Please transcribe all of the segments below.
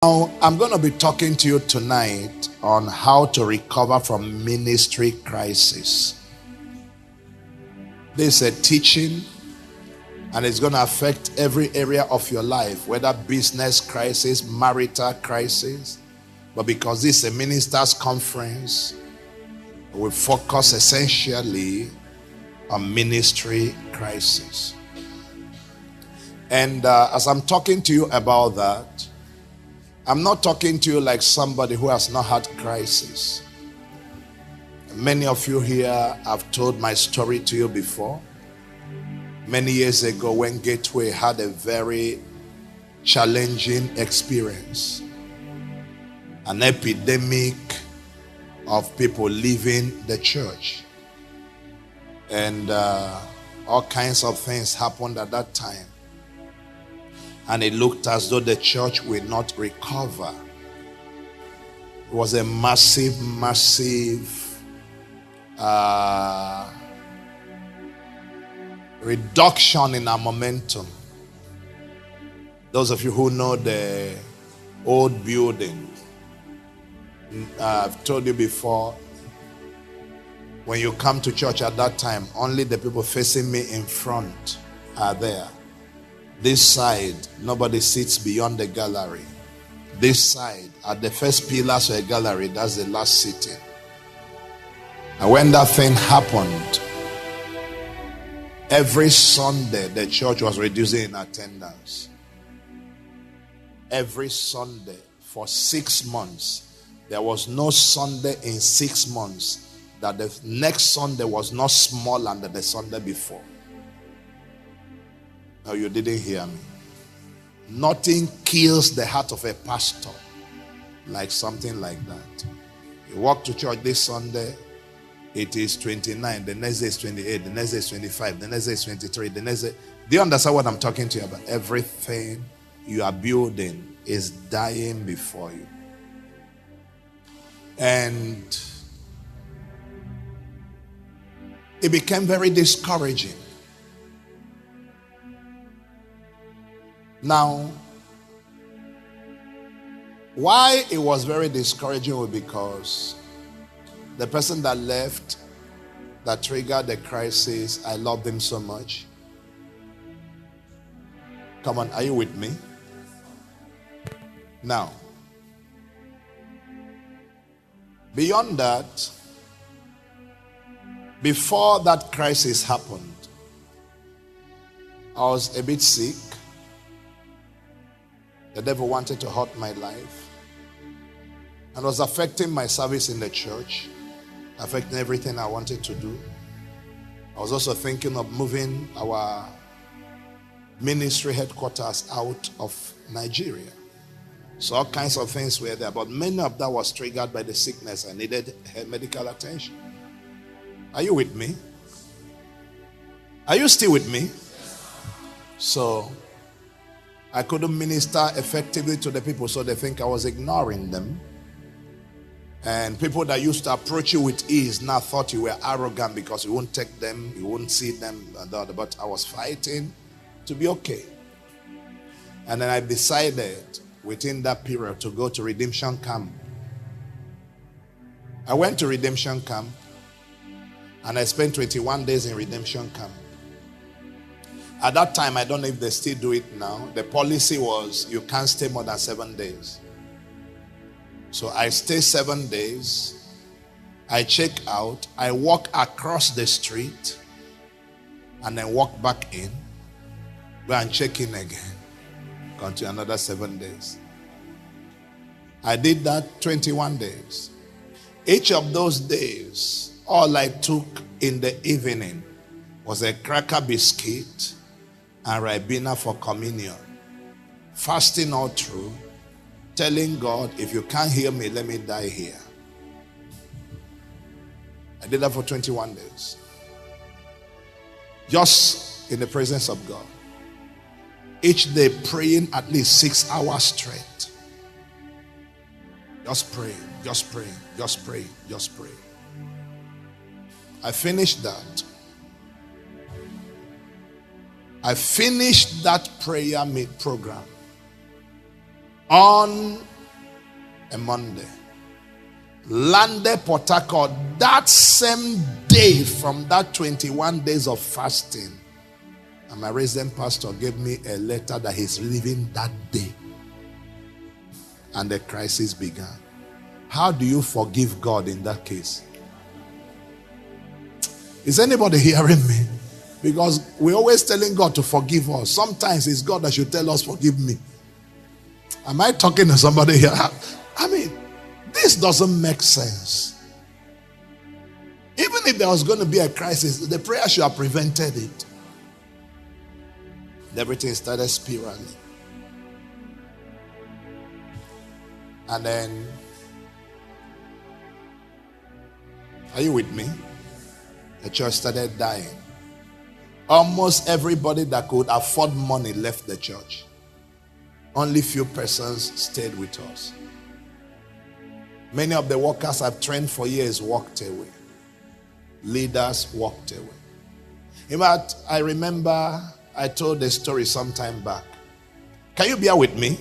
Now, I'm going to be talking to you tonight on how to recover from ministry crisis. This is a teaching, and it's going to affect every area of your life, whether business crisis, marital crisis. But because this is a ministers' conference, we focus essentially on ministry crisis. And as I'm talking to you about that, I'm not talking to you like somebody who has not had crisis. Many of you here have told my story to you before. Many years ago, when Gateway had a very challenging experience, an epidemic of people leaving the church, and all kinds of things happened at that time. And it looked as though the church will not recover. It was a massive reduction in our momentum. Those of you who know the old building, I've told you before, when you come to church at that time, only the people facing me in front are there. This side, nobody sits beyond the gallery. This side, at the first pillars of a gallery, that's the last sitting. And when that thing happened, every Sunday, the church was reducing in attendance. Every Sunday for 6 months. There was no Sunday in 6 months that the next Sunday was not smaller than the Sunday before. No, you didn't hear me. Nothing kills the heart of a pastor like something like that. You walk to church this Sunday, it is 29, the next day is 28, the next day is 25, the next day is 23, the next day. Do you understand what I'm talking to you about? Everything you are building is dying before you. And it became very discouraging. Now, why it was very discouraging was because the person that left, that triggered the crisis, I loved him so much. Come on, are you with me? Now, beyond that, before that crisis happened, I was a bit sick. The devil wanted to hurt my life and was affecting my service in the church, affecting everything I wanted to do. I was also thinking of moving our ministry headquarters out of Nigeria. So all kinds of things were there, but many of that was triggered by the sickness. I needed medical attention. Are you with me? Are you still with me? So I couldn't minister effectively to the people, so they think I was ignoring them. And people that used to approach you with ease now thought you were arrogant because you wouldn't take them, you wouldn't see them. But I was fighting to be okay. And then I decided within that period to go to Redemption Camp. I went to Redemption Camp and I spent 21 days in Redemption Camp. At that time, I don't know if they still do it now. The policy was you can't stay more than 7 days. So I stay 7 days. I check out. I walk across the street and then walk back in. Go and check in again. Continue another 7 days. I did that 21 days. Each of those days, all I took in the evening was a cracker biscuit and Ribena for communion. Fasting all through, telling God, if you can't hear me, let me die here. I did that for 21 days. Just in the presence of God. Each day praying at least 6 hours straight. Just praying, just praying, just praying, just praying. I finished that. I finished that prayer program. on a Monday. Landed Port Harcourt that same day. From that 21 days of fasting, and my resident pastor gave me a letter that he's leaving that day. And the crisis began. How do you forgive God in that case? Is anybody hearing me? Because we're always telling God to forgive us. Sometimes it's God that should tell us, forgive me. Am I talking to somebody here? I mean, this doesn't make sense. Even if there was going to be a crisis, the prayer should have prevented it. Everything started spiraling. And then, are you with me? The church started dying. Almost everybody that could afford money left the church. Only few persons stayed with us. Many of the workers I've trained for years walked away. Leaders walked away. In fact, I remember I told the story some time back. Can you bear with me?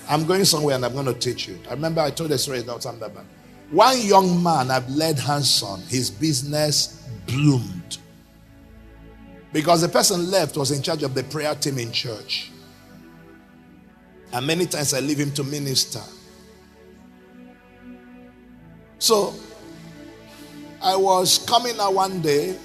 I'm going somewhere and I'm going to teach you. I remember I told the story not some time back. One young man I've laid hands on, his business bloomed. Because the person left was in charge of the prayer team in church. And many times I leave him to minister. So, I was coming out one day,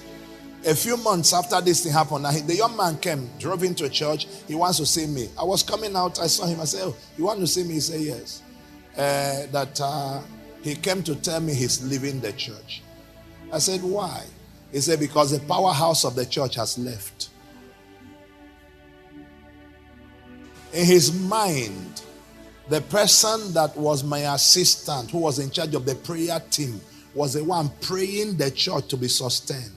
a few months after this thing happened. The young man came, drove into church. He wants to see me. I was coming out, I saw him. I said, oh, you want to see me? He said, yes. He came to tell me he's leaving the church. I said, why? He said, because the powerhouse of the church has left. In his mind, the person that was my assistant, who was in charge of the prayer team, was the one praying the church to be sustained.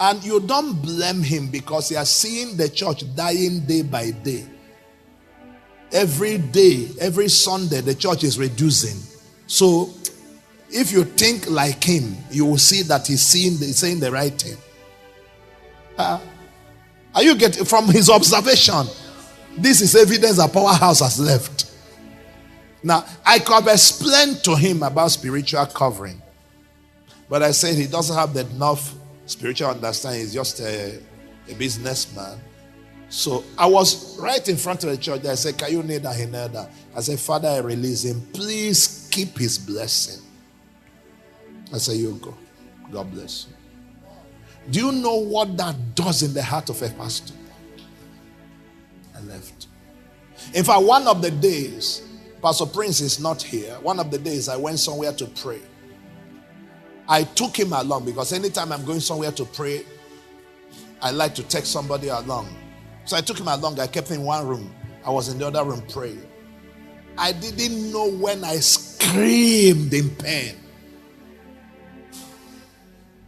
And you don't blame him, because he has seen the church dying day by day. Every day, every Sunday, the church is reducing. So, if you think like him, you will see that he's saying the right thing. Are you getting from his observation? This is evidence that powerhouse has left. Now, I could have explained to him about spiritual covering, but I said he doesn't have enough spiritual understanding. He's just a businessman. So I was right in front of the church. I said, can you kneel down? He knelt down. I said, Father, I release him. Please keep his blessing. I said, you go. God bless you. Do you know what that does in the heart of a pastor? I left. In fact, one of the days, Pastor Prince is not here. One of the days I went somewhere to pray. I took him along, because anytime I'm going somewhere to pray, I like to take somebody along. So I took him along. I kept him in one room. I was in the other room praying. I didn't know when I screamed in pain.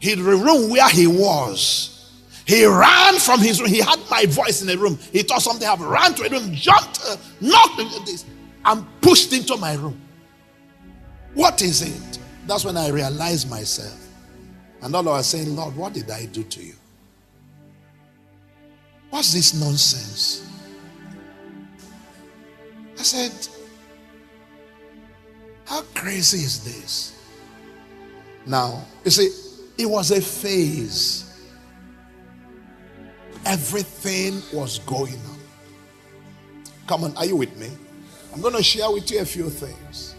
In the room where he was, he ran from his room. He had my voice in the room. He thought something happened. Ran to a room, jumped, knocked into this, and pushed into my room. What is it? That's when I realized myself. And all I was saying, Lord, what did I do to you? What's this nonsense? I said, how crazy is this? Now, you see, it was a phase. Everything was going on. Come on, are you with me? I'm going to share with you a few things.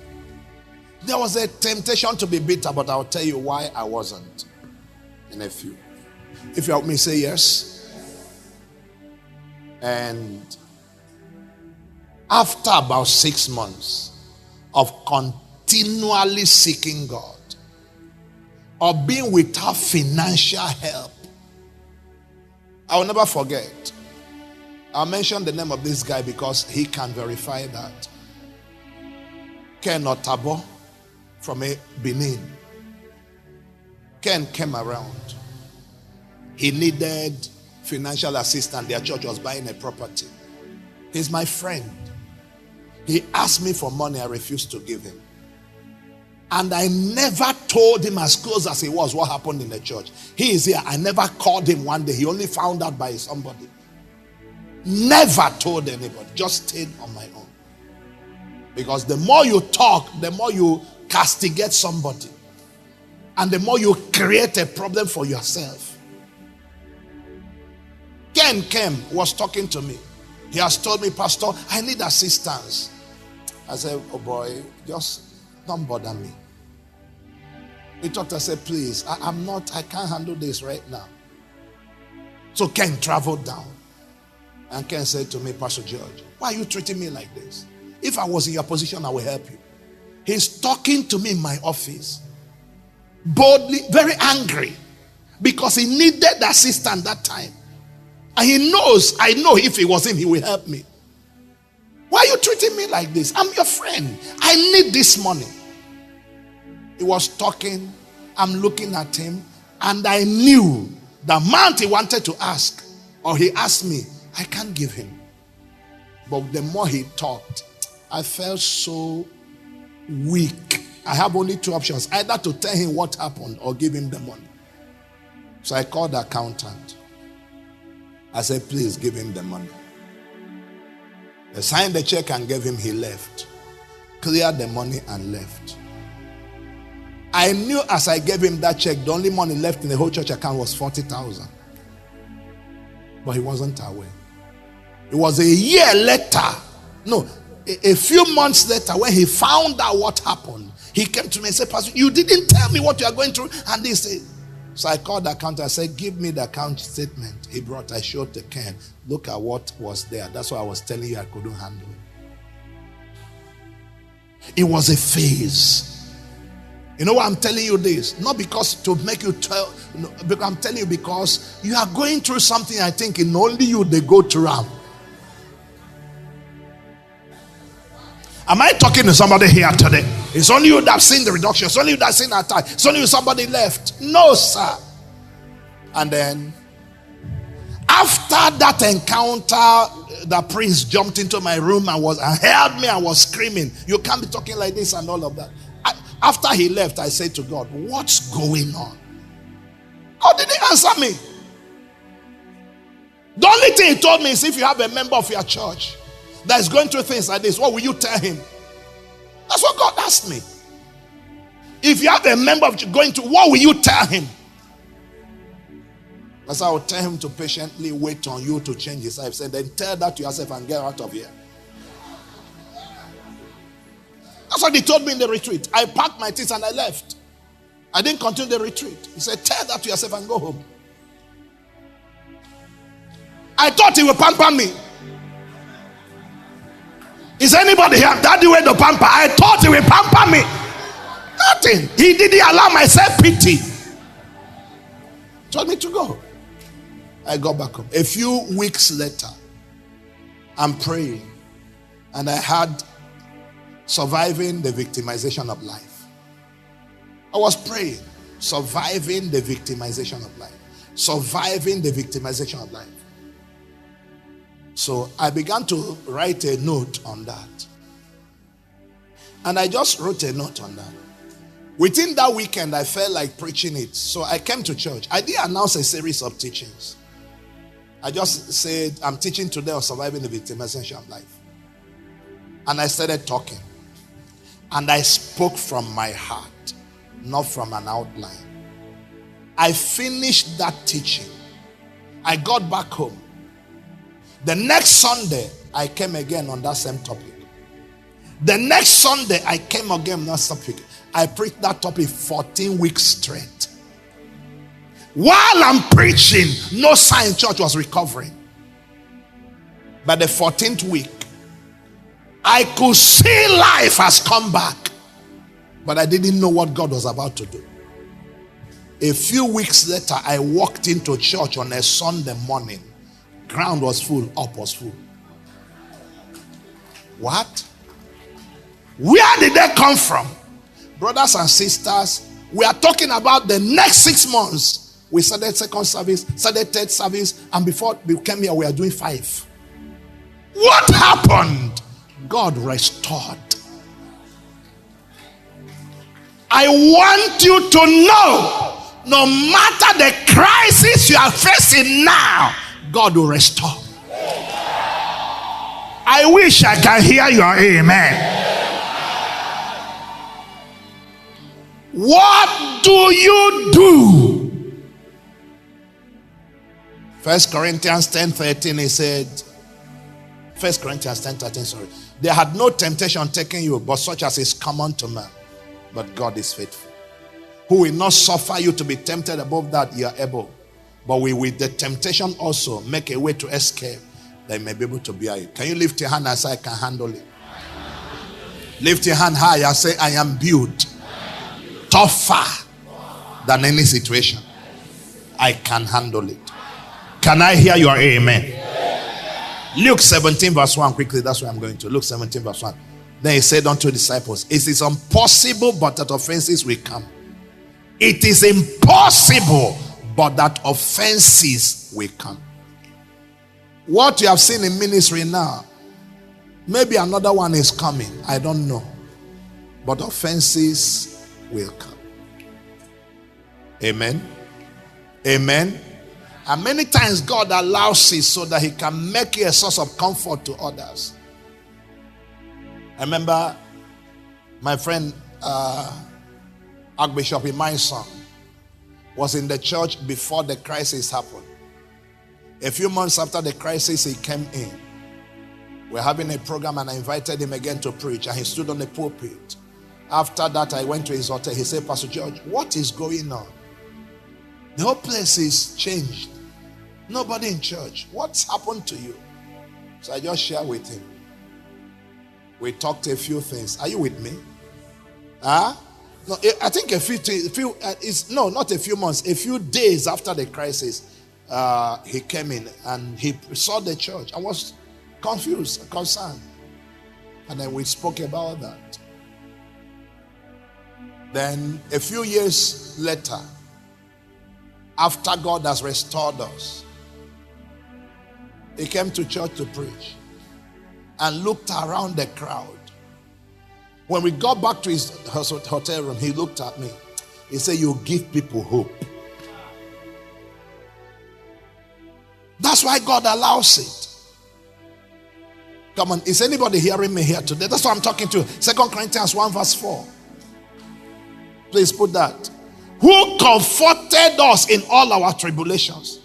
There was a temptation to be bitter, but I'll tell you why I wasn't. In a few. If you help me say yes. And after about 6 months of continually seeking God, of being without financial help, I will never forget. I'll mention the name of this guy because he can verify that. Ken Otabo from Benin. Ken came around. He needed financial assistance. Their church was buying a property. He's my friend. He asked me for money. I refused to give him. And I never told him, as close as he was, what happened in the church. He is here. I never called him one day. He only found out by somebody. Never told anybody. Just stayed on my own. Because the more you talk, the more you castigate somebody. And the more you create a problem for yourself. Ken was talking to me. He has told me, Pastor, I need assistance. I said, oh boy, just don't bother me. He talked, I said, please, I can't handle this right now. So Ken traveled down. And Ken said to me, Pastor George, why are you treating me like this? If I was in your position, I will help you. He's talking to me in my office. Boldly, very angry. Because he needed assistance that time. And he knows, I know if it was him, he will help me. Why are you treating me like this? I'm your friend. I need this money. He was talking. I'm looking at him. And I knew the amount he wanted to ask, or he asked me, I can't give him. But the more he talked, I felt so weak. I have only two options. Either to tell him what happened or give him the money. So I called the accountant. I said, please give him the money. They signed the check and gave him, he left. Cleared the money and left. I knew as I gave him that check, the only money left in the whole church account was 40,000. But he wasn't aware. It was a year later, a few months later, when he found out what happened, he came to me and said, Pastor, you didn't tell me what you are going through. And he said, so I called the accountant. I said, give me the account statement. He brought, I showed the Ken. Look at what was there. That's why I was telling you I couldn't handle it. It was a phase. You know why I'm telling you this? Not because to make you tell, but I'm telling you because you are going through something I think in only you they go through. Am I talking to somebody here today? It's only you that have seen the reduction. It's only you that have seen that time. It's only you somebody left. No, sir. And then, after that encounter, the prince jumped into my room and held me and was screaming, you can't be talking like this and all of that. After he left, I said to God, what's going on? God didn't answer me. The only thing he told me is if you have a member of your church that is going through things like this, what will you tell him? That's what God asked me. If you have a member of going through, what will you tell him? Because I will tell him to patiently wait on you to change his life. Said, then tell that to yourself and get out of here. That's what he told me in the retreat. I packed my things and I left. I didn't continue the retreat. He said, tell that to yourself and go home. I thought he would pamper me. Is anybody here? Daddy went to pamper. I thought he would pamper me. Nothing. He didn't allow myself pity. Told me to go. I got back home. A few weeks later, I'm praying. And I had surviving the victimization of life. I was praying. Surviving the victimization of life. Surviving the victimization of life. So I began to write a note on that. And I just wrote a note on that. Within that weekend, I felt like preaching it. So I came to church. I didn't announce a series of teachings. I just said, I'm teaching today on surviving the victimization of life. And I started talking. And I spoke from my heart, not from an outline. I finished that teaching. I got back home. The next Sunday, I came again on that same topic. The next Sunday, I came again on that topic. I preached that topic 14 weeks straight. While I'm preaching, no sign church was recovering. By the 14th week, I could see life has come back. But I didn't know what God was about to do. A few weeks later, I walked into church on a Sunday morning. Ground was full, up was full. What? Where did they come from? Brothers and sisters, we are talking about the next 6 months. We started second service, started third service, and before we came here, we are doing 5. What happened? God restored. I want you to know, no matter the crisis you are facing now, God will restore. I wish I can hear your amen. What do you do? 1 Corinthians 10:13, he said, 1 Corinthians 10:13, sorry. There had no temptation taken you, but such as is common to man. But God is faithful, who will not suffer you to be tempted above that you are able, but will with the temptation also make a way to escape, that you may be able to bear it. Can you lift your hand and say, I can handle it? Lift your hand high and say, I am built tougher than any situation. I can handle it. Can I hear your amen? Luke 17 verse 1, quickly, that's where I'm going to. Luke 17 verse 1. Then he said unto the disciples, it is impossible but that offenses will come. It is impossible but that offenses will come. What you have seen in ministry now, maybe another one is coming. I don't know. But offenses will come. Amen. Amen. And many times God allows it so that he can make you a source of comfort to others. I remember my friend Archbishop Imaisan was in the church before the crisis happened. A few months after the crisis, he came in. We're having a program and I invited him again to preach, and he stood on the pulpit. After that, I went to his hotel. He said, Pastor George, what is going on? The whole place is changed. Nobody in church. What's happened to you? So I just shared with him. We talked a few things. Are you with me? No, I think not a few months, a few days after the crisis, he came in and he saw the church. I was confused, concerned. And then we spoke about that. Then a few years later, after God has restored us, he came to church to preach and looked around the crowd. When we got back to his hotel room, he looked at me. He said, you give people hope. That's why God allows it. Come on, is anybody hearing me here today? That's what I'm talking to. 2 Corinthians 1 verse 4. Please put that. Who comforted us in all our tribulations,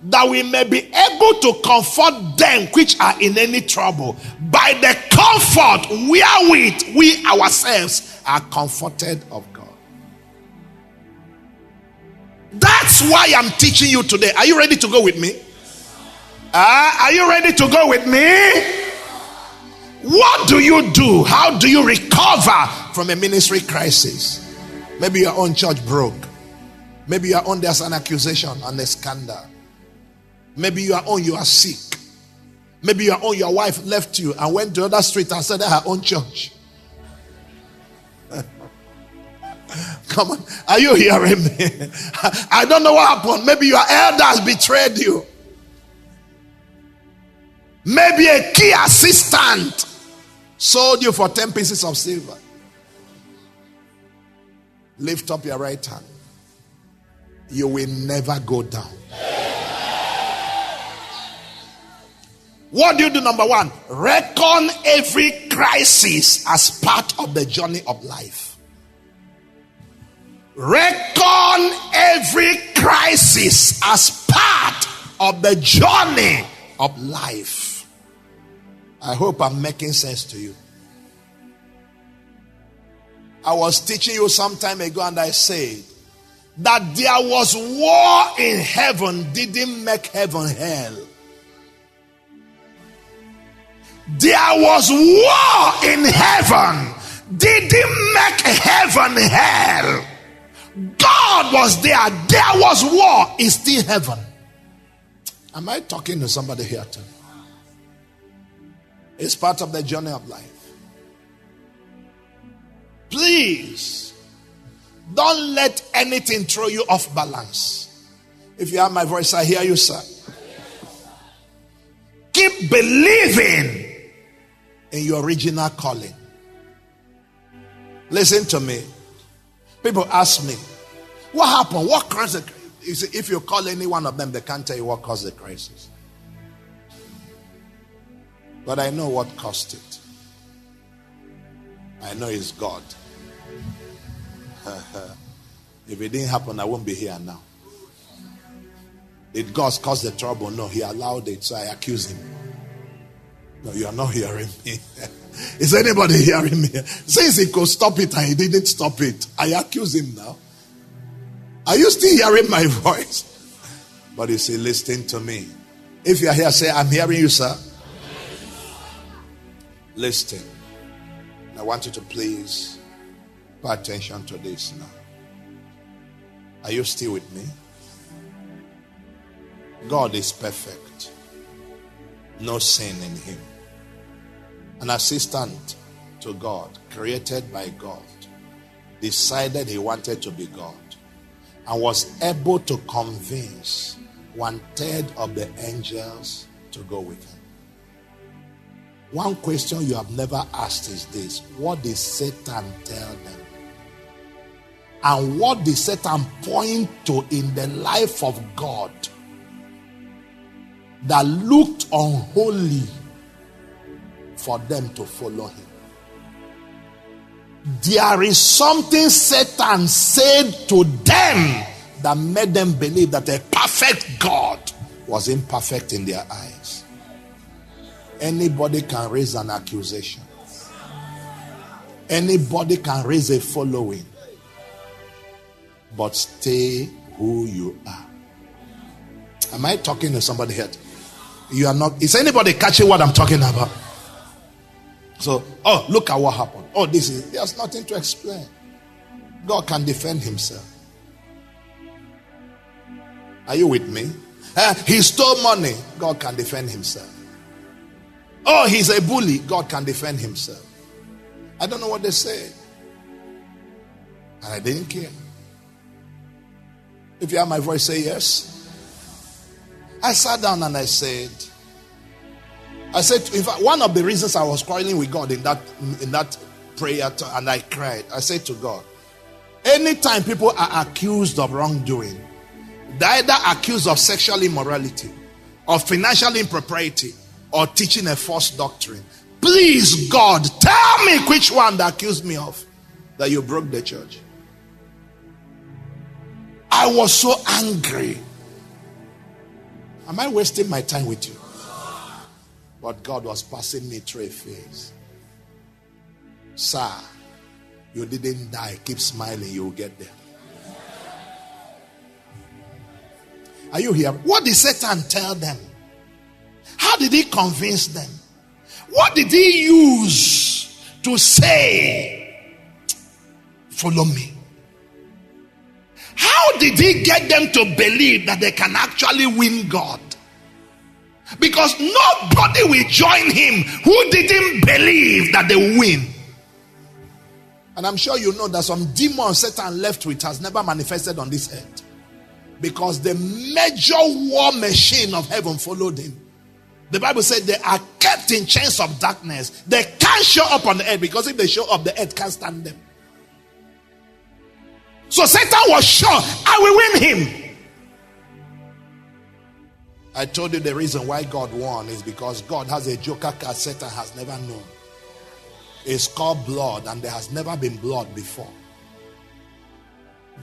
that we may be able to comfort them which are in any trouble, by the comfort wherewith we ourselves are comforted of God. That's why I'm teaching you today. Are you ready to go with me? Are you ready to go with me? What do you do? How do you recover from a ministry crisis? Maybe your own church broke. Maybe your own there's an accusation and a scandal. Maybe you are sick. Maybe your wife left you and went to the other street and started her own church. Come on, are you hearing me? I don't know what happened. Maybe your elders betrayed you. Maybe a key assistant sold you for 10 pieces of silver. Lift up your right hand. You will never go down. What do you do? Number one, reckon every crisis as part of the journey of life. Reckon every crisis as part of the journey of life. I hope I'm making sense to you. I was teaching you some time ago and I said that there was war in heaven didn't make heaven hell. There was war in heaven didn't make heaven hell. God was there. There was war. It's still heaven. Am I talking to somebody here tonight? It's part of the journey of life. Please don't let anything throw you off balance. If you have my voice, I hear you, sir. Keep believing in your original calling. Listen to me. People ask me, what happened? What caused the crisis? If you call any one of them, they can't tell you what caused the crisis. But I know what caused it. I know it's God. If it didn't happen, I won't be here now. Did God cause the trouble? No, he allowed it, so I accuse him. No, you are not hearing me. Is anybody hearing me? Since he could stop it and he didn't stop it, I accuse him now. Are you still hearing my voice? But you see, listen to me. If you are here, say, I'm hearing you, sir. Listen. I want you to please pay attention to this now. Are you still with me? God is perfect. No sin in him. An assistant to God, created by God, decided he wanted to be God and was able to convince 1/3 of the angels to go with him. One question you have never asked is this: what did Satan tell them? And what did Satan point to in the life of God that looked unholy for them to follow him? There is something Satan said to them that made them believe that a perfect God was imperfect in their eyes. Anybody can raise an accusation. Anybody can raise a following. But stay who you are. Am I talking to somebody here? You are not. Is anybody catching what I'm talking about? So, look at what happened. There's nothing to explain. God can defend himself. Are you with me? He stole money. God can defend himself. He's a bully. God can defend himself. I don't know what they say. And I didn't care. If you have my voice, say yes. I sat down and I said, in fact, one of the reasons I was quarreling with God in that prayer, and I cried, I said to God, anytime people are accused of wrongdoing, they're either accused of sexual immorality, or financial impropriety, or teaching a false doctrine. Please, God, tell me which one they accused me of, that you broke the church. I was so angry. Am I wasting my time with you? But God was passing me through a phase. Sir, you didn't die. Keep smiling. You will get there. Are you here? What did Satan tell them? How did he convince them? What did he use to say, follow me? How did he get them to believe that they can actually win God? Because nobody will join him who didn't believe that they will win. And I'm sure you know that some demon Satan left with has never manifested on this earth. Because the major war machine of heaven followed him. The Bible said they are kept in chains of darkness. They can't show up on the earth, because if they show up, the earth can't stand them. So Satan was sure, I will win him. I told you the reason why God won is because God has a joker card Satan has never known. It's called blood, and there has never been blood before.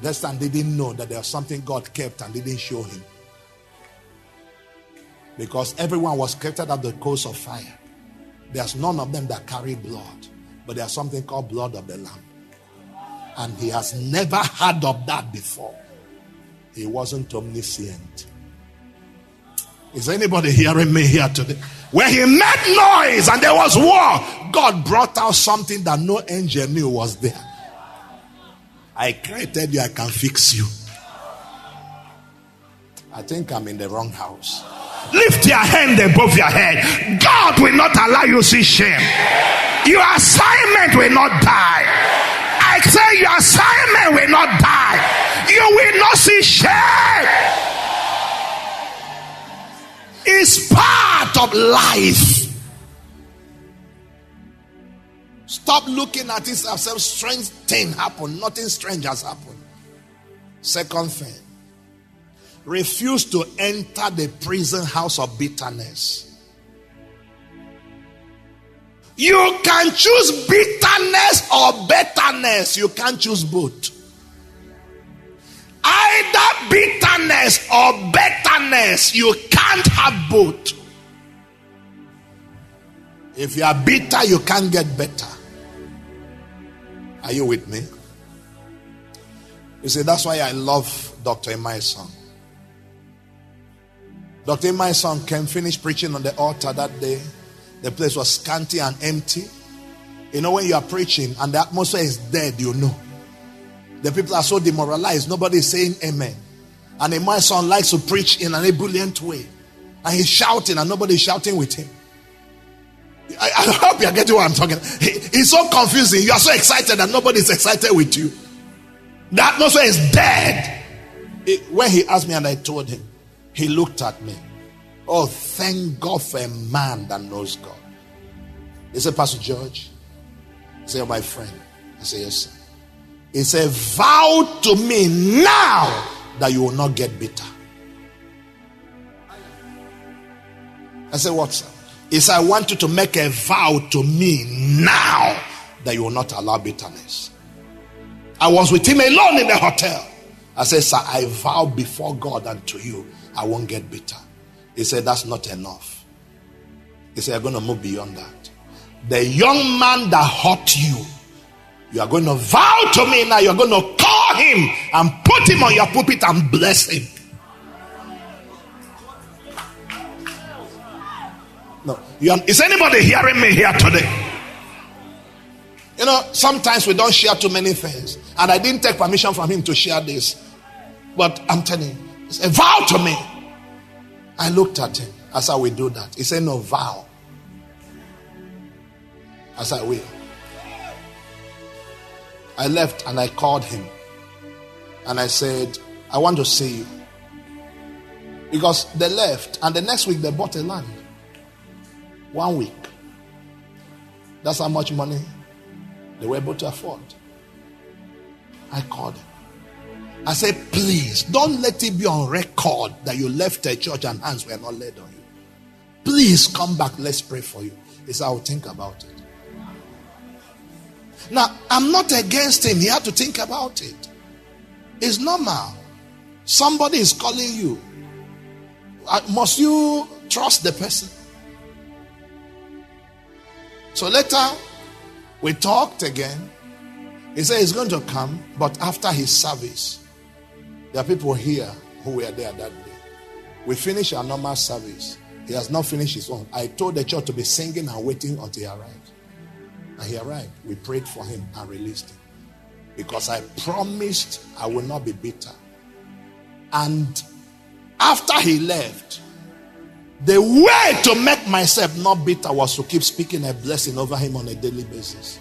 Satan didn't know that there was something God kept and didn't show him. Because everyone was kept at the coast of fire. There's none of them that carry blood, but there's something called blood of the Lamb. And he has never heard of that before. He wasn't omniscient. Is anybody hearing me here today? When he made noise and there was war, God brought out something that no angel knew was there. I created you, I can fix you. I think I'm in the wrong house. Lift your hand above your head. God will not allow you to see shame. Your assignment will not die. I say your assignment will not die. You will not see shame. It's part of life. Stop looking at it as some strange thing happened. Nothing strange has happened. Second thing, refuse to enter the prison house of bitterness. You can choose bitterness or betterness. You can't choose both. bitterness or betterness. You can't have both. If you are bitter, you can't get better. Are you with me? You see, that's why I love Dr. Emai's song. Dr. Emai's song came, finished preaching on the altar that day. The place was scanty and empty. You know, when you are preaching and the atmosphere is dead, you know. The people are so demoralized. Nobody is saying amen. And Emai's son likes to preach in an ebullient way. And he's shouting and nobody is shouting with him. I hope you are getting what I'm talking about. He's so confusing. You are so excited and nobody is excited with you. The atmosphere is dead. When he asked me and I told him, he looked at me. Oh, thank God for a man that knows God. He said, Pastor George. He said, my friend. I said, yes, sir. He said, vow to me now that you will not get bitter. I said, what, sir? He said, I want you to make a vow to me now that you will not allow bitterness. I was with him alone in the hotel. I said, sir, I vow before God and to you, I won't get bitter. He said, that's not enough. He said, you're going to move beyond that. The young man that hurt you, you are going to vow to me now. You're going to call him and put him on your pulpit and bless him. No, is anybody hearing me here today? You know, sometimes we don't share too many things. And I didn't take permission from him to share this. But I'm telling you, he said, vow to me. I looked at him. I said, we do that. He said, no, vow. I said, I will. I left and I called him. And I said, I want to see you. Because they left. And the next week they bought a land. 1 week. That's how much money they were able to afford. I called him. I said, please, don't let it be on record that you left a church and hands were not laid on you. Please come back. Let's pray for you. He said, I'll think about it. Now, I'm not against him. He had to think about it. It's normal. Somebody is calling you. Must you trust the person? So later, we talked again. He said he's going to come, but after his service. There are people here who were there that day. We finished our normal service. He has not finished his own. I told the church to be singing and waiting until he arrived. And he arrived. We prayed for him and released him. Because I promised I will not be bitter. And after he left, the way to make myself not bitter was to keep speaking a blessing over him on a daily basis.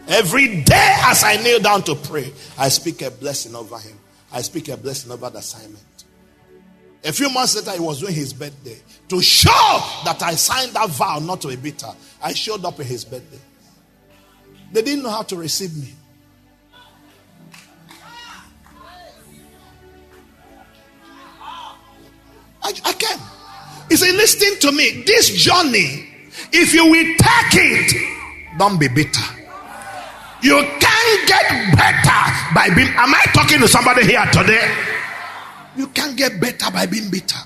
Every day as I kneel down to pray, I speak a blessing over him. I speak a blessing over the assignment. A few months later, he was doing his birthday. To show that I signed that vow not to be bitter, I showed up at his birthday. They didn't know how to receive me. I came. He said, listen to me. This journey, if you will take it, don't be bitter. You can't get better by being. Am I talking to somebody here today? You can't get better by being bitter.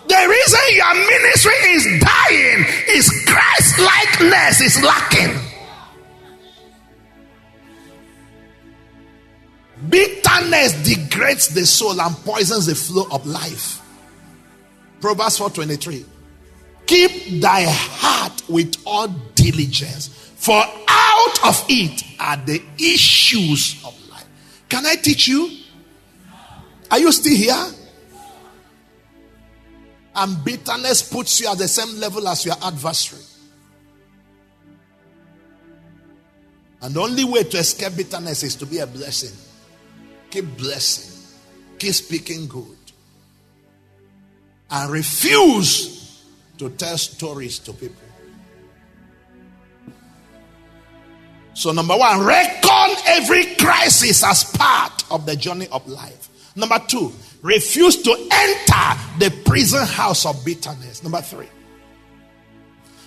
The reason your ministry is dying is Christ-likeness is lacking. Bitterness degrades the soul and poisons the flow of life. Proverbs 4:23. Keep thy heart with all diligence, for out of it are the issues of life. Can I teach you? Are you still here? And bitterness puts you at the same level as your adversary. And the only way to escape bitterness is to be a blessing. Keep blessing. Keep speaking good. And refuse to tell stories to people. So number one, reckon every crisis as part of the journey of life. Number two, refuse to enter the prison house of bitterness. Number three,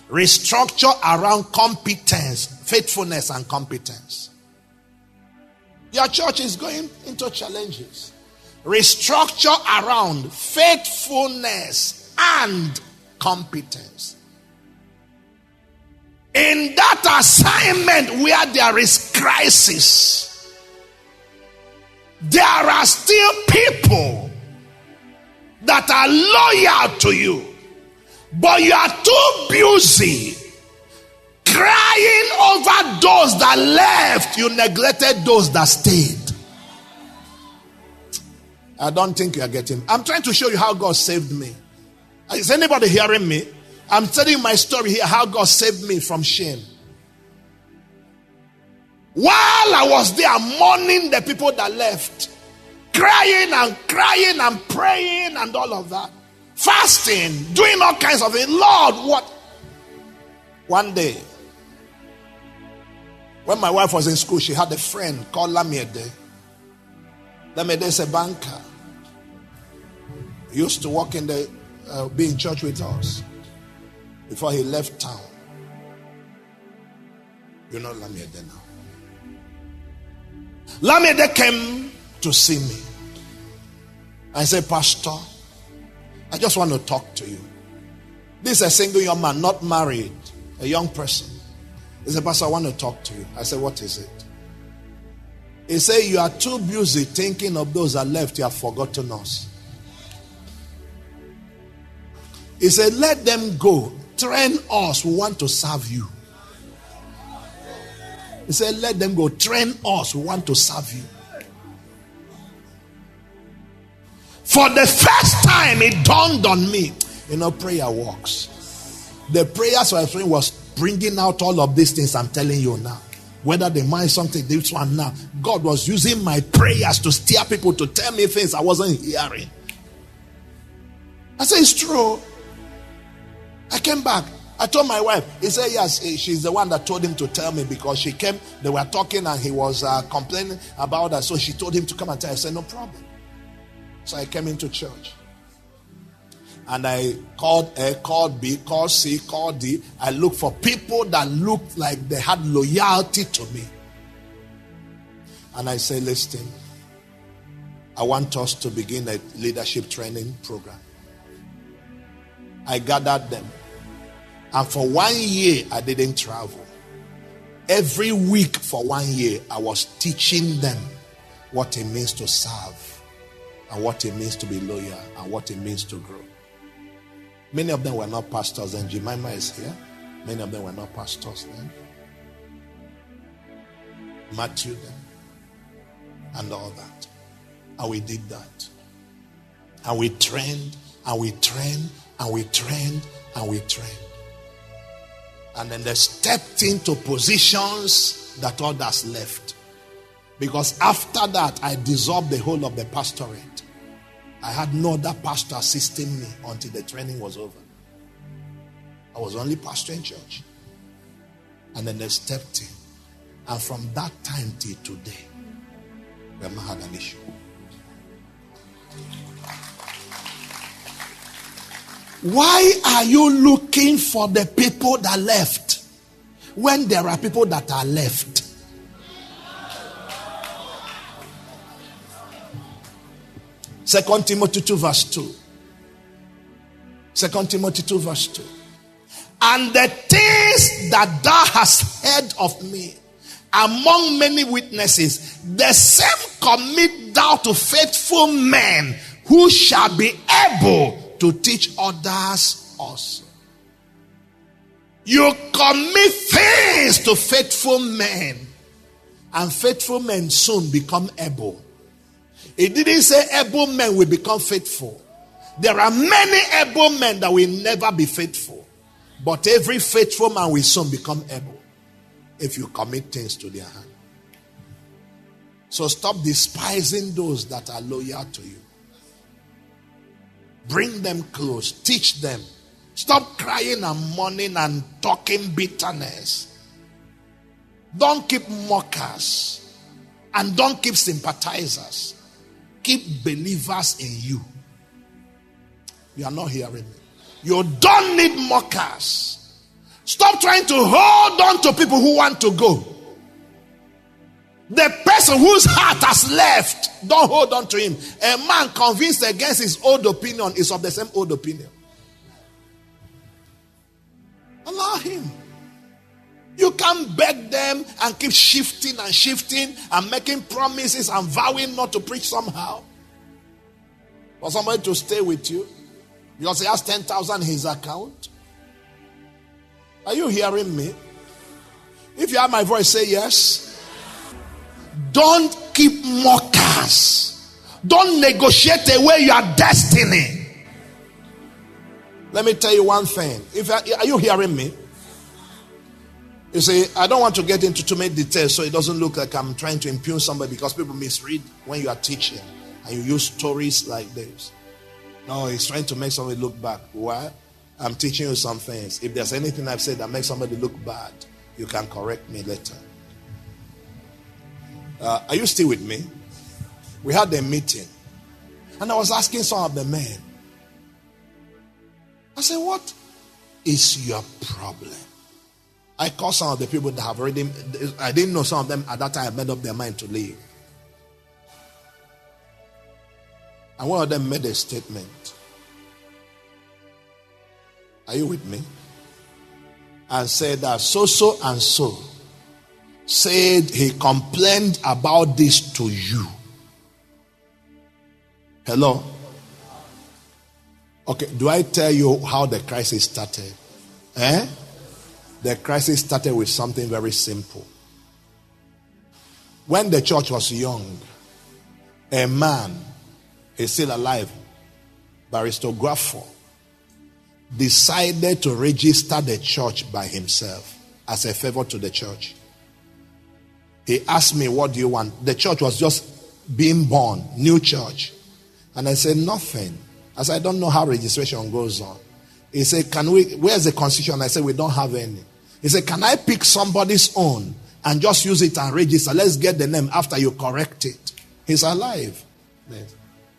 restructure around competence, faithfulness and competence. Your church is going into challenges. Restructure around faithfulness and competence. In that assignment where there is crisis, there are still people that are loyal to you, but you are too busy crying over those that left. You neglected those that stayed. I don't think you are getting. I'm trying to show you how God saved me. Is anybody hearing me? I'm telling you my story here, how God saved me from shame. While I was there mourning the people that left, crying and praying and all of that, fasting, doing all kinds of things. Lord, what? One day, when my wife was in school, she had a friend called Lamide. Lamide is a banker. He used to work in the, be in church with us before he left town. You know Lamide now. Lamide came to see me. I said, Pastor, I just want to talk to you. This is a single young man, not married, a young person. He said, Pastor, I want to talk to you. I said, what is it? He said, you are too busy thinking of those that left. You have forgotten us. He said, let them go. Train us. We want to serve you. He said, let them go. Train us. We want to serve you. For the first time, it dawned on me. You know, prayer works. The prayers I was praying was bringing out all of these things I'm telling you now. Whether they mind something, this one now. God was using my prayers to steer people to tell me things I wasn't hearing. I said, it's true. I came back. I told my wife. He said, yes, she's the one that told him to tell me, because she came, they were talking and he was complaining about her. So she told him to come and tell her. I said, no problem. So I came into church. And I called A, called B, called C, called D. I looked for people that looked like they had loyalty to me. And I said, listen, I want us to begin a leadership training program. I gathered them. And for 1 year, I didn't travel. Every week for 1 year, I was teaching them what it means to serve, and what it means to be loyal, and what it means to grow. Many of them were not pastors, and Jemima is here. Many of them were not pastors then. Matthew then, and all that. And we did that. And we trained, and we trained, and we trained, and we trained. And then they stepped into positions that others left. Because after that, I dissolved the whole of the pastorate. I had no other pastor assisting me until the training was over. I was only pastor in church. And then they stepped in. And from that time till today, we have not had an issue. Why are you looking for the people that left when there are people that are left? Second Timothy 2 verse 2. 2 Timothy 2 verse 2. And the things that thou hast heard of me among many witnesses, the same commit thou to faithful men who shall be able to teach others also. You commit things to faithful men, and faithful men soon become able. It didn't say able men will become faithful. There are many able men that will never be faithful, but every faithful man will soon become able if you commit things to their hand. So stop despising those that are loyal to you. Bring them close. Teach them. Stop crying and mourning and talking bitterness. Don't keep mockers. And don't keep sympathizers. Keep believers in you. You are not hearing me. You don't need mockers. Stop trying to hold on to people who want to go. The person whose heart has left, don't hold on to him. A man convinced against his old opinion is of the same old opinion. Allow him. You can't beg them and keep shifting and making promises and vowing not to preach somehow. For somebody to stay with you because he has 10,000 in his account. Are you hearing me? If you have my voice, say yes. Don't keep mockers. Don't negotiate away your destiny. Let me tell you one thing. Are you hearing me? You see, I don't want to get into too many details so it doesn't look like I'm trying to impugn somebody because people misread when you are teaching and you use stories like this. No, he's trying to make somebody look bad. Why? I'm teaching you some things. If there's anything I've said that makes somebody look bad, you can correct me later. Are you still with me? We had a meeting and I was asking some of the men. I said, what is your problem? I called some of the people that have already, I didn't know some of them at that time made up their mind to leave. And one of them made a statement. Are you with me? And said that so and so said he complained about this to you. Hello? Okay, do I tell you how the crisis started? The crisis started with something very simple. When the church was young, a man, he's still alive, Barrister Graffo, decided to register the church by himself as a favor to the church. He asked me, what do you want? The church was just being born, new church. And I said, nothing. I said, I don't know how registration goes on. He said, where's the constitution? I said, we don't have any. He said, can I pick somebody's own and just use it and register? Let's get the name after you correct it. He's alive. Yes.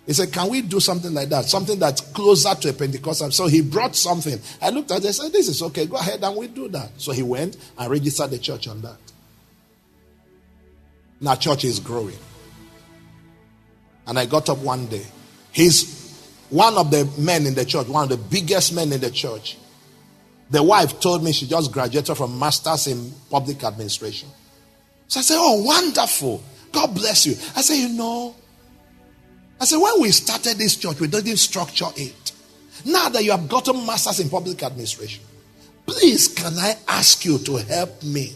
He said, can we do something like that? Something that's closer to a Pentecostal. So he brought something. I looked at it and said, this is okay. Go ahead and we do that. So he went and registered the church on that. Now church is growing. And I got up one day. He's one of the men in the church, one of the biggest men in the church. The wife told me she just graduated from Masters in Public Administration. So I said, oh, wonderful. God bless you. I said, when we started this church, we didn't structure it. Now that you have gotten Masters in Public Administration, please, can I ask you to help me?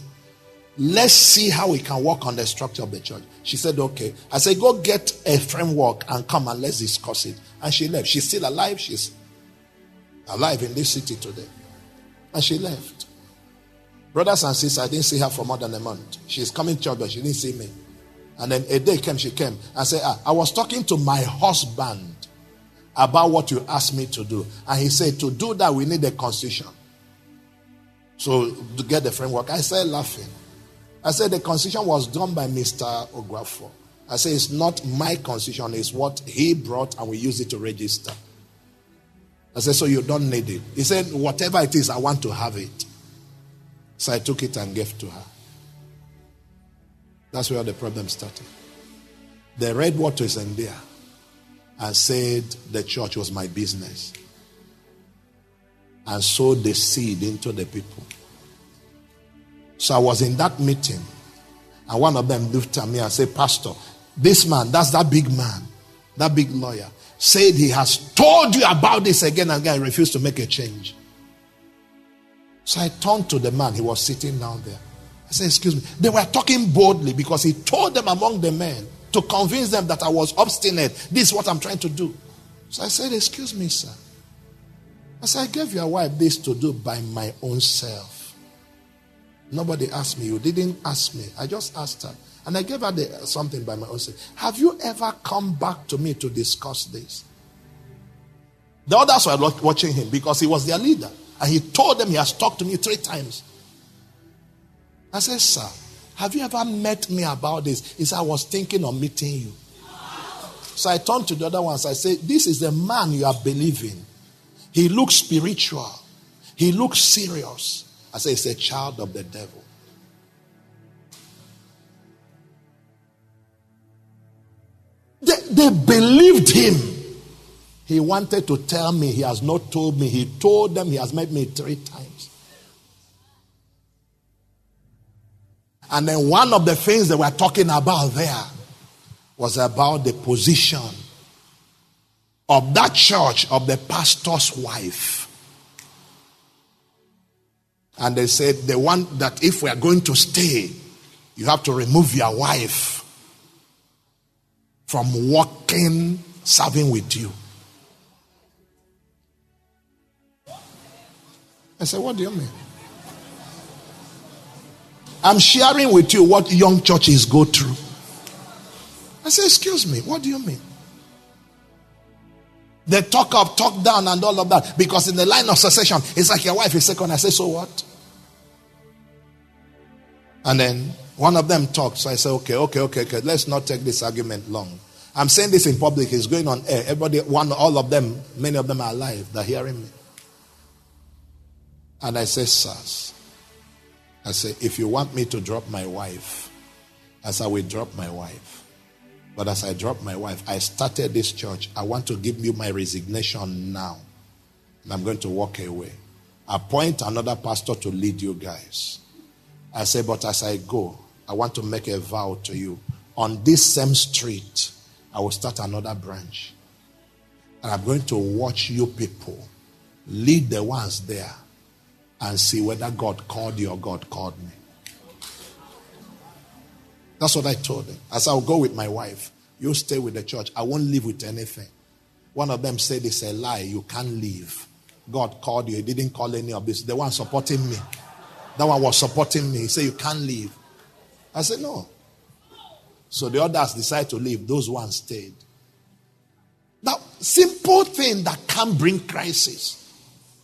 Let's see how we can work on the structure of the church. She said, okay. I said, go get a framework and come and let's discuss it. And she left. She's still alive. She's alive in this city today. And she left. Brothers and sisters, I didn't see her for more than a month. She's coming to church, but she didn't see me. And then a day she came and said, I was talking to my husband about what you asked me to do. And he said, to do that, we need a constitution. So to get the framework, I started laughing. I said, the constitution was done by Mr. Ografo. I said, it's not my constitution, it's what he brought and we use it to register. I said, so you don't need it. He said, whatever it is, I want to have it. So I took it and gave to her. That's where the problem started. They read what was in there and said the church was my business. And sowed the seed into the people. So I was in that meeting and one of them looked at me and said, Pastor, this man, that's that big man, that big lawyer, said he has told you about this again and again and refused to make a change. So I turned to the man, he was sitting down there. I said, excuse me. They were talking boldly because he told them among the men to convince them that I was obstinate. This is what I'm trying to do. So I said, excuse me, sir. I said, I gave your wife this to do by my own self. Nobody asked me. You didn't ask me. I just asked her. And I gave her something by my own self. Have you ever come back to me to discuss this? The others were watching him because he was their leader. And he told them he has talked to me 3 times. I said, sir, have you ever met me about this? He said, I was thinking of meeting you. So I turned to the other ones. I said, this is the man you are believing. He looks spiritual. He looks serious. I said, he's a child of the devil. they believed him. He wanted to tell me, he has not told me. He told them he has met me 3 times. And then one of the things they were talking about there was about the position of that church, of the pastor's wife. And they said they want that if we are going to stay, you have to remove your wife from working, serving with you. I said, what do you mean? I'm sharing with you what young churches go through. I said, excuse me, what do you mean? They talk up, talk down and all of that. Because in the line of succession, it's like your wife is second. I say, so what? And then one of them talked. So I said, okay. Let's not take this argument long. I'm saying this in public. It's going on air. Everybody, all of them, many of them are alive. They're hearing me. And I said, sirs, I said, if you want me to drop my wife, as I will drop my wife. But as I drop my wife, I started this church. I want to give you my resignation now. And I'm going to walk away. Appoint another pastor to lead you guys. I said, but as I go, I want to make a vow to you. On this same street, I will start another branch. And I'm going to watch you people lead the ones there and see whether God called you or God called me. That's what I told him. As I'll go with my wife, you stay with the church. I won't leave with anything. One of them said it's a lie. You can't leave. God called you. He didn't call any of this. The one supporting me. That one was supporting me. He said, you can't leave. I said, no. So the others decided to leave. Those ones stayed. Now, simple thing that can bring crisis.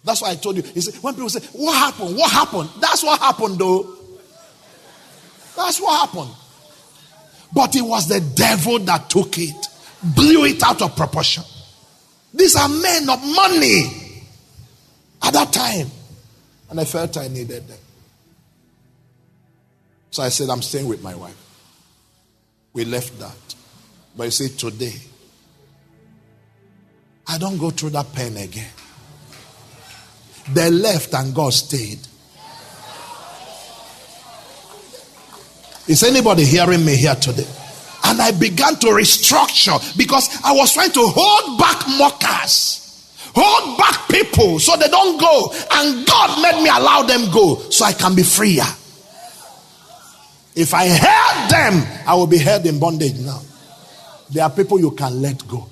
That's why I told you. He said, when people say, what happened? What happened? That's what happened, though. That's what happened. But it was the devil that took it, blew it out of proportion. These are men of money at that time. And I felt I needed them. So I said, I'm staying with my wife. We left that. But you see, today, I don't go through that pain again. They left and God stayed. Is anybody hearing me here today? And I began to restructure because I was trying to hold back mockers, hold back people so they don't go. And God made me allow them go so I can be freer. If I held them, I will be held in bondage now. There are people you can let go.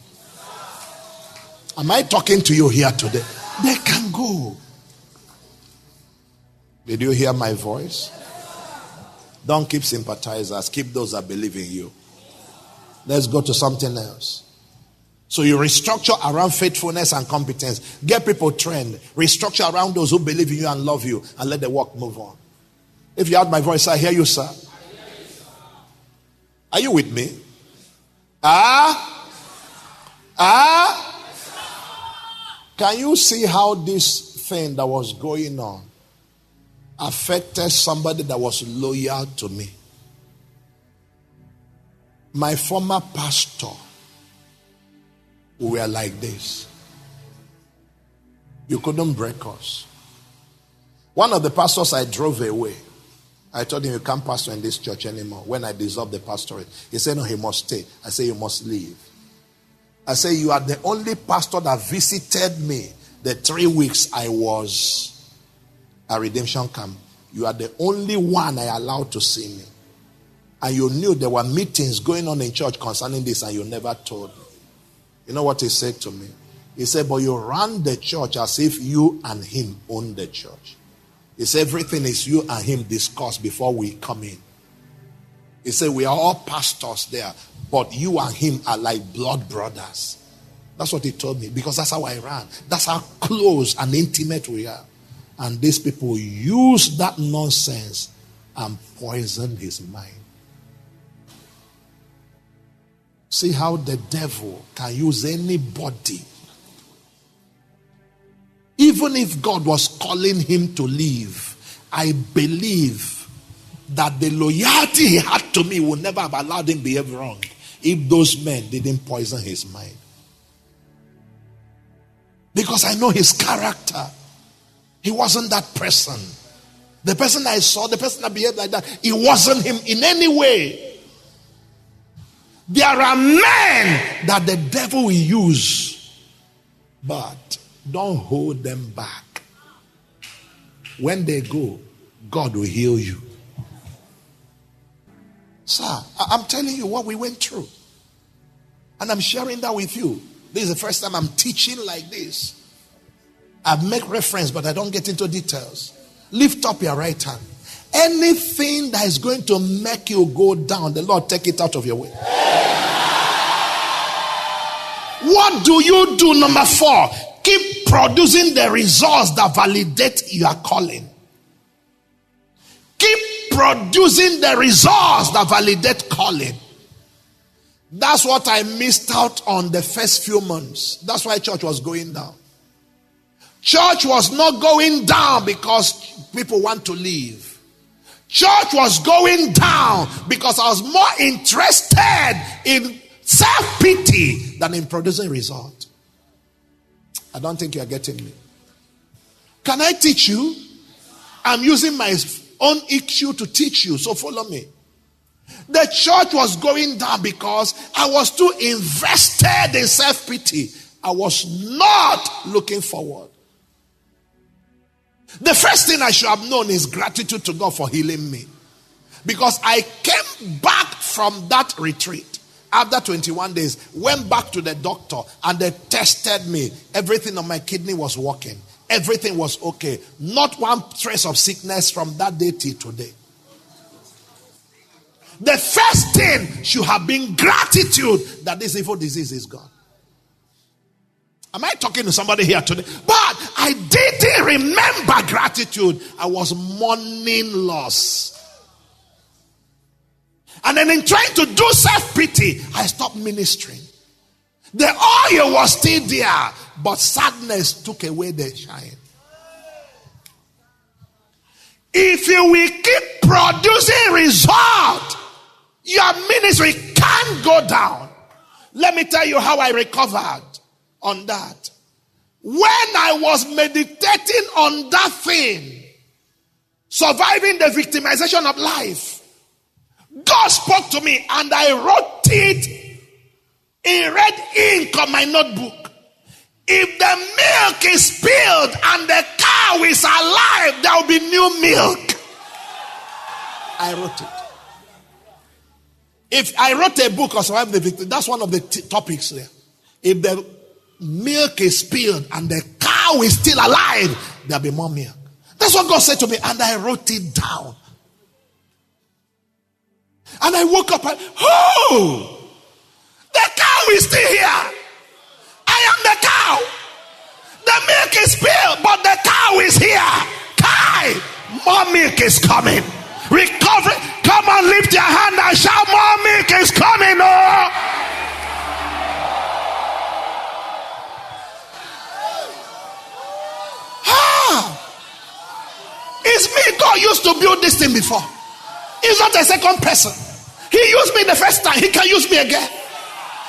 Am I talking to you here today? They can go. Did you hear my voice? Don't keep sympathizers. Keep those that believe in you. Let's go to something else. So you restructure around faithfulness and competence. Get people trained. Restructure around those who believe in you and love you. And let the work move on. If you heard my voice, I hear you, sir. Are you with me? Can you see how this thing that was going on affected somebody that was loyal to me? My former pastor, we were like this. You couldn't break us. One of the pastors I drove away. I told him, you can't pastor in this church anymore. When I dissolved the pastorate, he said, no, he must stay. I said, you must leave. I said, you are the only pastor that visited me the 3 weeks I was at Redemption Camp. You are the only one I allowed to see me. And you knew there were meetings going on in church concerning this and you never told me. You know what he said to me? He said, but you ran the church as if you and him own the church. He said, everything is you and him discussed before we come in. He said, we are all pastors there, but you and him are like blood brothers. That's what he told me, because that's how I ran. That's how close and intimate we are. And these people use that nonsense and poison his mind. See how the devil can use anybody. Even if God was calling him to leave, I believe that the loyalty he had to me would never have allowed him to behave wrong. if those men didn't poison his mind. Because I know his character. He wasn't that person. The person I saw, the person that behaved like that, it wasn't him in any way. There are men that the devil will use, but don't hold them back. When they go, God will heal you. Sir, I'm telling you what we went through. And I'm sharing that with you. This is the first time I'm teaching like this. I make reference, but I don't get into details. Lift up your right hand. Anything that is going to make you go down, the Lord take it out of your way. What do you do? Number 4, keep producing the results that validate your calling. Keep producing the results that validate calling. That's what I missed out on the first few months. That's why church was going down. Church was not going down because people want to leave. Church was going down because I was more interested in self-pity than in producing result. I don't think you are getting me. Can I teach you? I'm using my own EQ to teach you, so follow me. The church was going down because I was too invested in self-pity. I was not looking forward. The first thing I should have known is gratitude to God for healing me. Because I came back from that retreat after 21 days, went back to the doctor and they tested me. Everything on my kidney was working. Everything was okay. Not one trace of sickness from that day till today. The first thing should have been gratitude that this evil disease is gone. Am I talking to somebody here today? But I didn't remember gratitude. I was mourning loss. And then in trying to do self-pity, I stopped ministering. The oil was still there, but sadness took away the shine. If you will keep producing result, your ministry can't go down. Let me tell you how I recovered on that. When I was meditating on that thing, surviving the victimization of life, God spoke to me and I wrote it in red ink on my notebook. If the milk is spilled and the cow is alive, there will be new milk. I wrote it. If I wrote a book on surviving the victim, that's one of the topics there. If the milk is spilled and the cow is still alive, there'll be more milk. That's what God said to me, and I wrote it down. And I woke up and, oh, the cow is still here. I am the cow. The milk is spilled, but the cow is here. Kai, more milk is coming. Recovery. Come on, lift your hand and shout, more milk is coming. Oh. It's me. God used to build this thing before. He's not a second person. He used me the first time. He can use me again.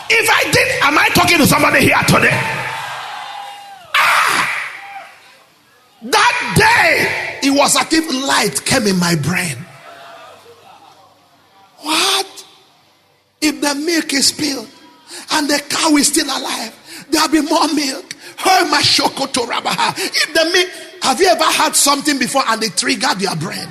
If I did, am I talking to somebody here today? That day, it was as if light came in my brain. What? If the milk is spilled and the cow is still alive, there'll be more milk. If the milk, have you ever had something before and it triggered your brain?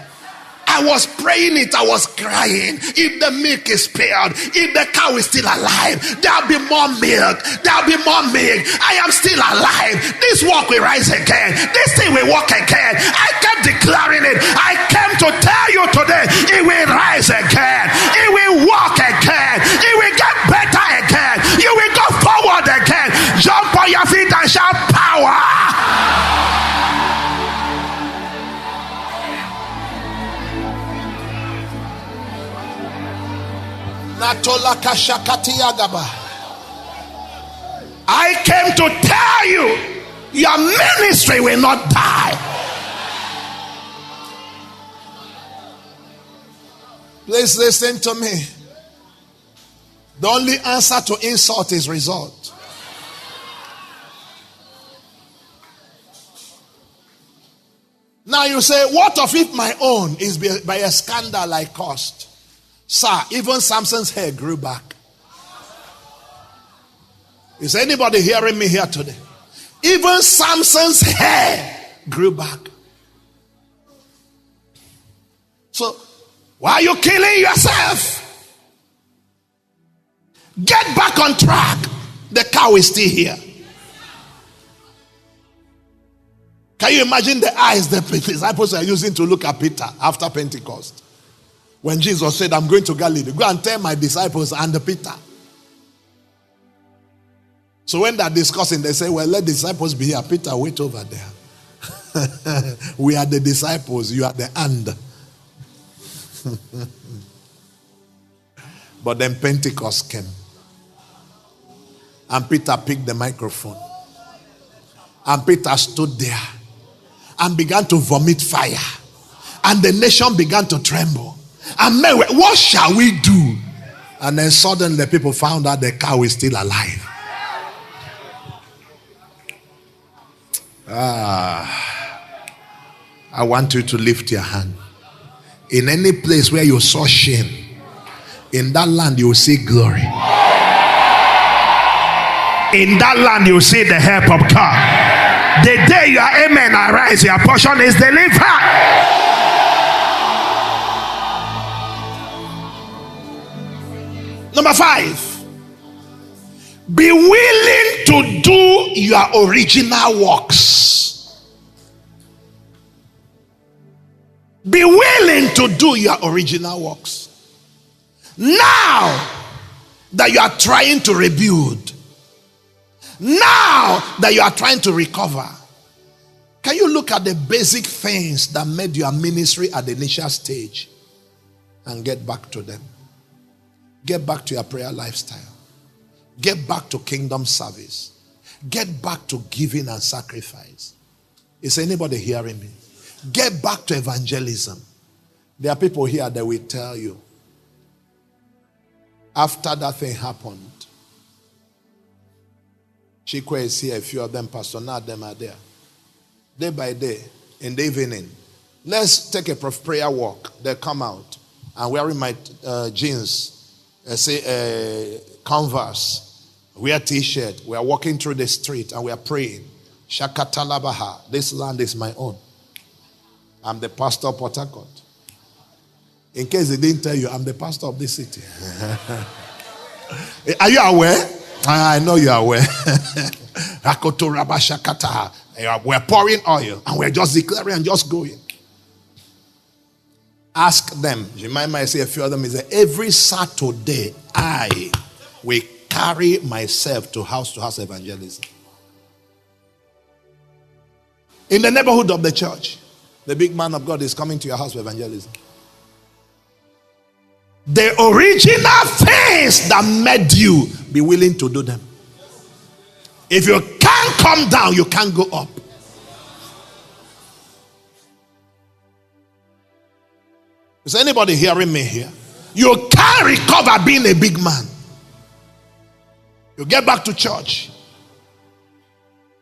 I was praying it, I was crying. If the milk is spilled, if the cow is still alive, there'll be more milk. There'll be more milk. I am still alive. This walk will rise again. This thing will walk again. I kept declaring it. I came to tell you today, it will rise again. It will walk again. It will get better again. You will go forward again. Jump on your feet and shout power. I came to tell you, your ministry will not die. Please listen to me. The only answer to insult is result. Now you say, what of if my own is by a scandal I caused? Sir, even Samson's hair grew back. Is anybody hearing me here today? Even Samson's hair grew back. So, why are you killing yourself? Get back on track. The cow is still here. Can you imagine the eyes the disciples are using to look at Peter after Pentecost? When Jesus said, I'm going to Galilee, go and tell my disciples and the Peter. So when they're discussing, they say, well, let the disciples be here. Peter, wait over there. We are the disciples, you are the and. But then Pentecost came. And Peter picked the microphone. And Peter stood there and began to vomit fire. And the nation began to tremble. And men were, what shall we do? And then suddenly people found out the cow is still alive. I want you to lift your hand. In any place where you saw shame, in that land you will see glory. In that land you will see the help of God. The day your amen arise, your portion is delivered. Number 5, be willing to do your original works. Be willing to do your original works. Now that you are trying to rebuild, now that you are trying to recover, can you look at the basic things that made your ministry at the initial stage and get back to them? Get back to your prayer lifestyle. Get back to kingdom service. Get back to giving and sacrifice. Is anybody hearing me? Get back to evangelism. There are people here that will tell you, after that thing happened, Chikwe is here, a few of them, Pastor Nad, them are there. Day by day, in the evening, let's take a prayer walk. They come out. I'm wearing my jeans, Converse, wear t-shirt. We are walking through the street and we are praying. Shakatalabaha, this land is my own. I'm the pastor of Port Harcourt. In case they didn't tell you, I'm the pastor of this city. Are you aware? I know you are aware. We're pouring oil and we're just declaring and just going. Ask them. Jemima, say a few of them is that every Saturday I will carry myself to house evangelism. In the neighborhood of the church, the big man of God is coming to your house for evangelism. The original things that made you be willing to do them. If you can't come down, you can't go up. Is anybody hearing me here? You can't recover being a big man. You get back to church.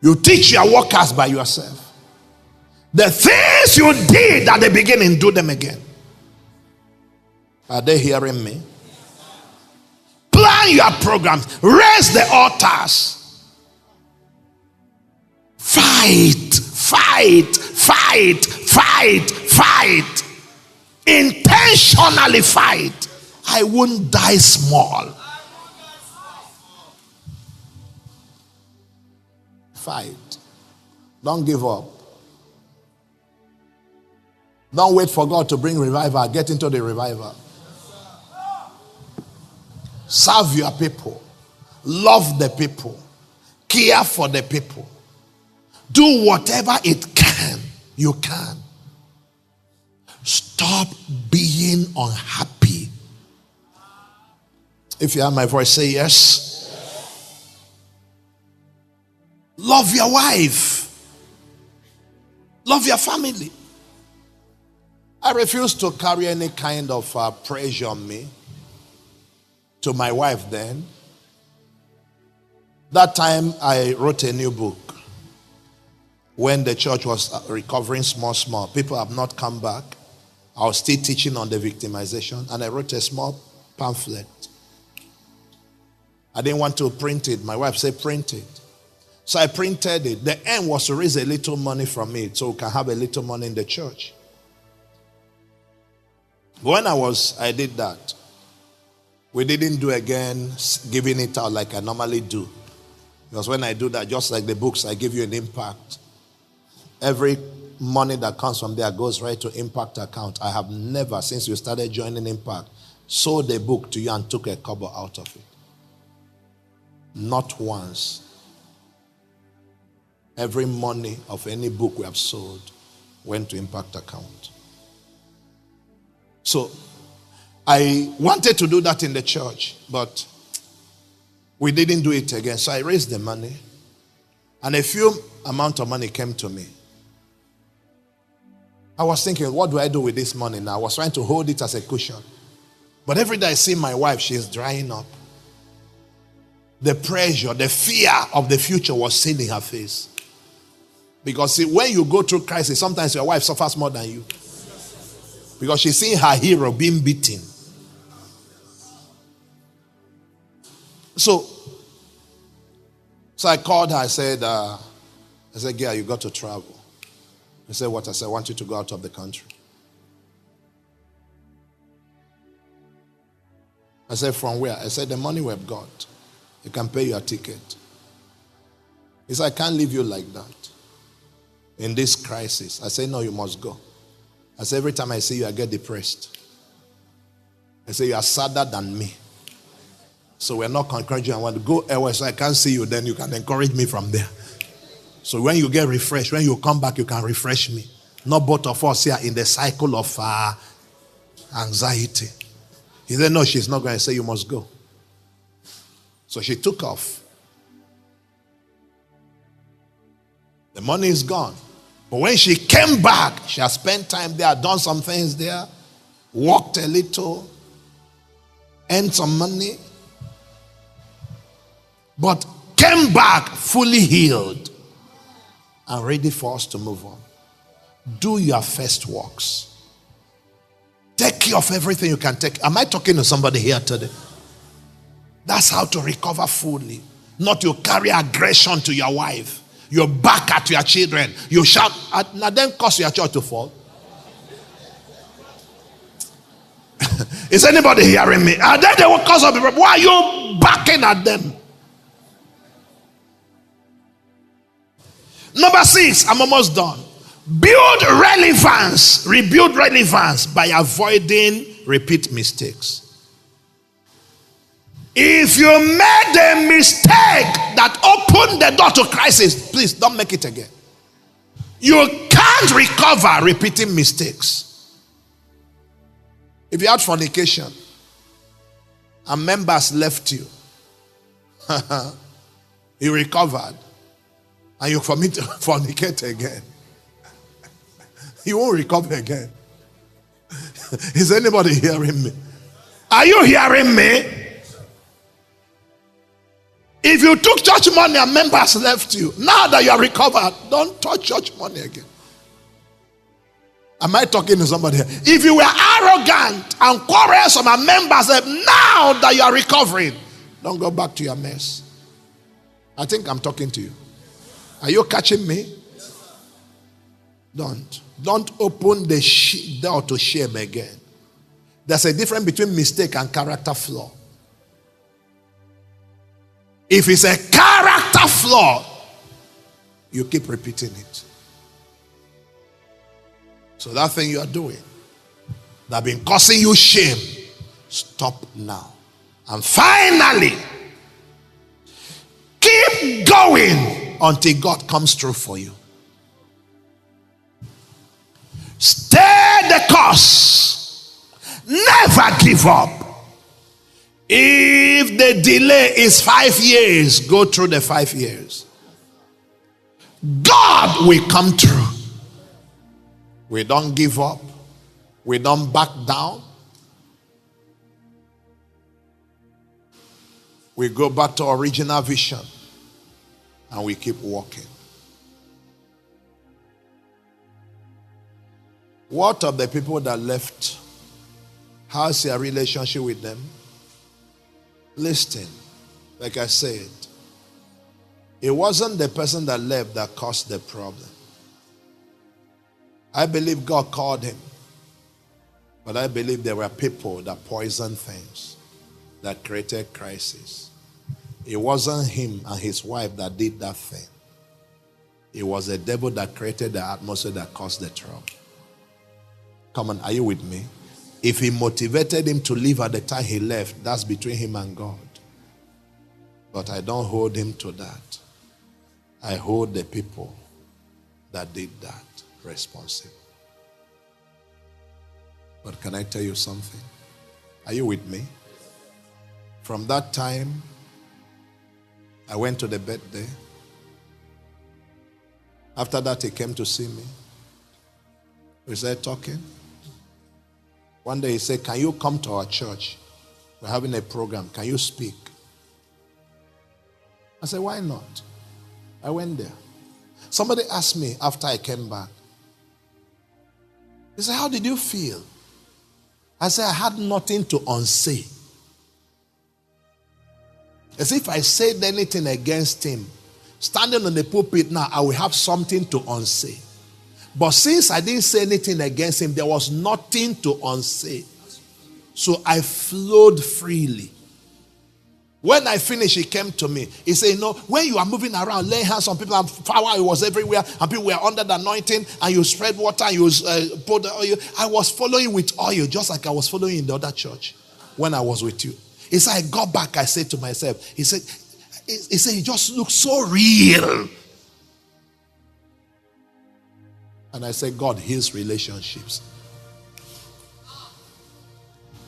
You teach your workers by yourself. The things you did at the beginning, do them again. Are they hearing me? Plan your programs. Raise the altars. Fight, fight, fight, fight, fight. Intentionally fight. I won't die small. Fight. Don't give up. Don't wait for God to bring revival. Get into the revival. Serve your people. Love the people. Care for the people. Do whatever it can. You can. Stop being unhappy. If you have my voice, say yes. Love your wife. Love your family. I refuse to carry any kind of pressure on me. to my wife then. That time I wrote a new book. When the church was recovering small. People have not come back. I was still teaching on the victimization, and I wrote a small pamphlet. I didn't want to print it. My wife said, print it. So I printed it. The aim was to raise a little money from it so we can have a little money in the church. When I did that, we didn't do again giving it out like I normally do. Because when I do that, just like the books, I give you an impact. Every money that comes from there goes right to impact account. I have never, since we started joining Impact, sold a book to you and took a cover out of it. Not once. Every money of any book we have sold went to impact account. So I wanted to do that in the church, but we didn't do it again. So I raised the money, and a few amount of money came to me. I was thinking, what do I do with this money now? I was trying to hold it as a cushion. But every day I see my wife, she's drying up. The pressure, the fear of the future was seen in her face. Because see, when you go through crisis, sometimes your wife suffers more than you. Because she's seeing her hero being beaten. So I called her. I said, girl, you got to travel. I said, what? I said, I want you to go out of the country. I said, from where? I said, the money we've got. You can pay your ticket. He said, I can't leave you like that. In this crisis. I said, no, you must go. I said, every time I see you, I get depressed. I say, you are sadder than me. So we're not encouraging. I want to go elsewhere so I can't see you. Then you can encourage me from there. So when you get refreshed, when you come back, you can refresh me. Not both of us here in the cycle of anxiety. He said, no, she's not going to say you must go. So she took off. The money is gone. But when she came back, she has spent time there, done some things there, walked a little, earned some money, but came back fully healed and ready for us to move on. Do your first works. Take care of everything you can take. Am I talking to somebody here today? That's how to recover fully. Not you carry aggression to your wife. You're back at your children. You shout, now then cause your child to fall. Is anybody hearing me? And then they will cause of the problem. Why are you backing at them? Number 6, I'm almost done. Build relevance. Rebuild relevance by avoiding repeat mistakes. If you made a mistake that opened the door to crisis, please don't make it again. You can't recover repeating mistakes. If you had fornication and members left you, you recovered and you fornicate again, you won't recover again. Is anybody hearing me? Are you hearing me? If you took church money and members left you, now that you are recovered, don't touch church money again. Am I talking to somebody here? If you were arrogant and quarrelsome and members left, now that you are recovering, don't go back to your mess. I think I'm talking to you. Are you catching me? Don't open the door to shame again. There's a difference between mistake and character flaw. If it's a character flaw, you keep repeating it. So that thing you are doing that been causing you shame, stop now. And finally, keep going until God comes through for you. Stay the course. Never give up. If the delay is 5 years, go through the 5 years. God will come through. We don't give up. We don't back down. We go back to original vision and we keep walking. What of the people that left? How's your relationship with them? Listen, like I said, it wasn't the person that left that caused the problem. I believe God called him. But I believe there were people that poisoned things, that created crisis. It wasn't him and his wife that did that thing. It was the devil that created the atmosphere that caused the trouble. Come on, are you with me? If he motivated him to leave at the time he left, that's between him and God. But I don't hold him to that. I hold the people that did that responsible. But can I tell you something? Are you with me? From that time, I went to the birthday. After that, he came to see me. We started talking. One day he said, can you come to our church? We're having a program. Can you speak? I said, why not? I went there. Somebody asked me after I came back. He said, how did you feel? I said, I had nothing to unsay. As if I said anything against him, standing on the pulpit now, I will have something to unsay. But since I didn't say anything against him, there was nothing to unsay. So I flowed freely. When I finished, he came to me. He said, when you are moving around, laying hands on people, and power was everywhere, and people were under the anointing, and you spread water, and you pour the oil. I was following with oil, just like I was following in the other church when I was with you. He said, I got back, I said to myself, he said, he just looks so real. And I said, God heals relationships.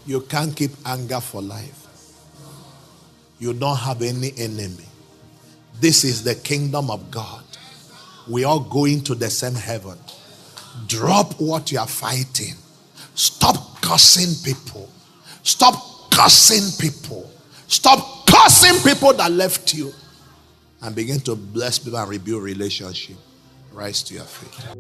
You can't keep anger for life. You don't have any enemy. This is the kingdom of God. We are going to the same heaven. Drop what you are fighting. Stop cursing people. Stop cursing people. Stop cursing people that left you. And begin to bless people and rebuild relationship. Rise to your feet.